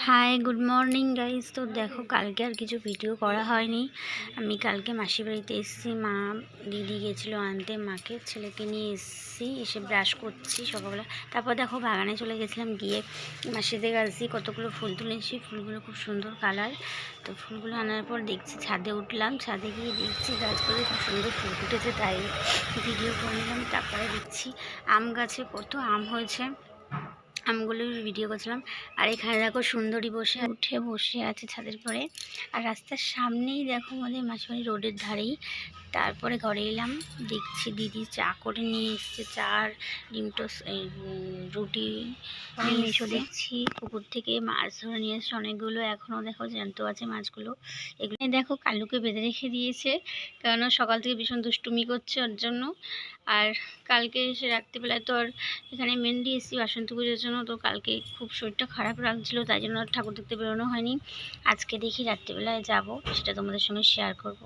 Hi good morning guys. তো দেখো কালকে আর কিছু ভিডিও করা হয়নি। আমি কালকে মাসির বাড়িতে এসেছি, মা দিদি গেছিলো আনতে, মাকে ছেলেকে নিয়ে এসেছি, এসে ব্রাশ করছি সকালবেলা। তারপর দেখো বাগানে চলে গেছিলাম, গিয়ে মাসিদের গাছ দিয়ে কতগুলো ফুল তুলেছি, ফুলগুলো খুব সুন্দর কালার। তো ফুলগুলো আনার পর দেখছি, ছাদে উঠলাম, ছাদে গিয়ে দেখছি গাছগুলো খুব সুন্দর ফুল ফুটেছে, তাই ভিডিও করে নিলাম। তারপরে দেখছি আম গাছে কত আম হয়েছে, আমগুলোর ভিডিও করছিলাম। আর এখানে দেখো সুন্দরী বসে আছে ছাদের পরে। আর রাস্তার সামনেই দেখো আমাদের মাসিবাড়ি, রোডের ধারেই। তারপরে ঘরে এলাম, দেখছি দিদি চা করে নিয়ে এসছে, চা আর ডিম টোস্ট, রুটি নিয়ে এসে দেখছি পুকুর থেকে মাছ ধরে নিয়ে এসছে অনেকগুলো, এখনও দেখো জ্যান্ত আছে মাছগুলো। এগুলো দেখো কালুকে বেঁধে রেখে দিয়েছে, কেননা সকাল থেকে ভীষণ দুষ্টুমি করছে ওর জন্য। আর কালকে এসে রাত্রিবেলায় তো আর এখানে মেনলি এসেছি বাসন্তী পুজোর জন্য, তো কালকে খুব শরীরটা খারাপ লাগছিলো, তাই জন্য আর ঠাকুর দেখতে বেরোনো হয়নি। আজকে দেখি রাত্রিবেলায় যাব, সেটা তোমাদের সঙ্গে শেয়ার করব।